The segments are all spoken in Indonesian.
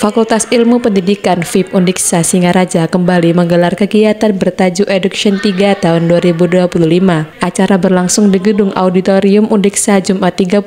Fakultas Ilmu Pendidikan FIP Undiksa Singaraja kembali menggelar kegiatan bertajuk Education 3 tahun 2025. Acara berlangsung di Gedung Auditorium Undiksa Jumat 31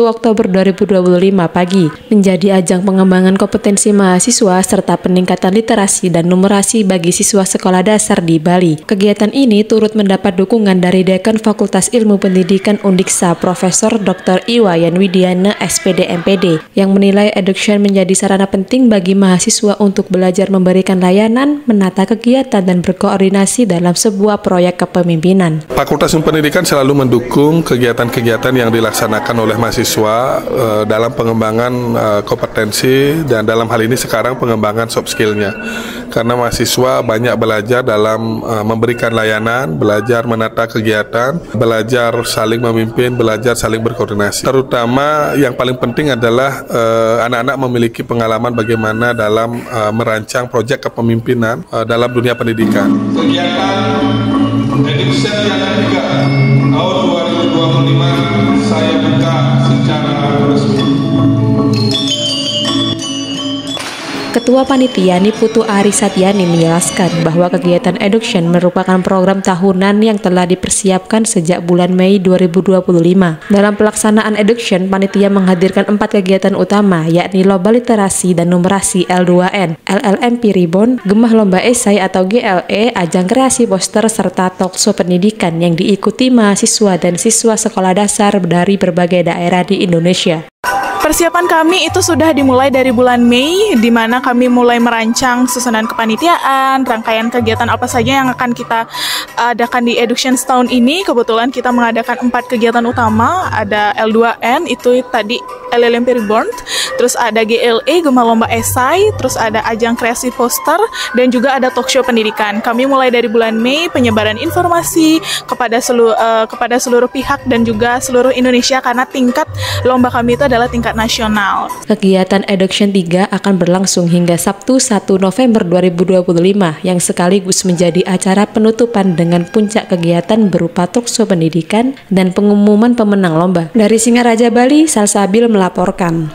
Oktober 2025 pagi, menjadi ajang pengembangan kompetensi mahasiswa serta peningkatan literasi dan numerasi bagi siswa sekolah dasar di Bali. Kegiatan ini turut mendapat dukungan dari Dekan Fakultas Ilmu Pendidikan Undiksa Profesor Dr. Iwayan Widiana SPD MPD yang menilai Education menjadi sarana penting bagi mahasiswa untuk belajar memberikan layanan, menata kegiatan, dan berkoordinasi dalam sebuah proyek kepemimpinan. Fakultas Ilmu Pendidikan selalu mendukung kegiatan-kegiatan yang dilaksanakan oleh mahasiswa dalam pengembangan kompetensi dan dalam hal ini sekarang pengembangan soft skill-nya. Karena mahasiswa banyak belajar dalam memberikan layanan, belajar menata kegiatan, belajar saling memimpin, belajar saling berkoordinasi. Terutama yang paling penting adalah anak-anak memiliki pengalaman bagaimana dalam merancang proyek kepemimpinan dalam dunia pendidikan. Kegiatan Education yang ketiga tahun 2025 saya buka secara resmi. Ketua Panitia Niputu Ari Satyani menjelaskan bahwa kegiatan Education merupakan program tahunan yang telah dipersiapkan sejak bulan Mei 2025. Dalam pelaksanaan Education, Panitia menghadirkan 4 kegiatan utama, yakni Lomba Literasi dan Numerasi L2N, LLMP Ribbon, Gemah Lomba Esai atau GLE, Ajang Kreasi Poster, serta Talkshow Pendidikan yang diikuti mahasiswa dan siswa sekolah dasar dari berbagai daerah di Indonesia. Persiapan kami itu sudah dimulai dari bulan Mei, di mana kami mulai merancang susunan kepanitiaan, rangkaian kegiatan apa saja yang akan kita adakan di Education tahun ini. Kebetulan kita mengadakan 4 kegiatan utama, ada L2N, itu tadi LLMP Reborn, terus ada GLE, Gemah Lomba Esai, terus ada Ajang Kreasi Poster, dan juga ada Talkshow Pendidikan. Kami mulai dari bulan Mei penyebaran informasi kepada seluruh pihak dan juga seluruh Indonesia, karena tingkat lomba kami itu adalah tingkat nasional. Kegiatan Education 3 akan berlangsung hingga Sabtu 1 November 2025 yang sekaligus menjadi acara penutupan dengan puncak kegiatan berupa talkshow pendidikan dan pengumuman pemenang lomba. Dari Singaraja, Bali, Salsabil melaporkan.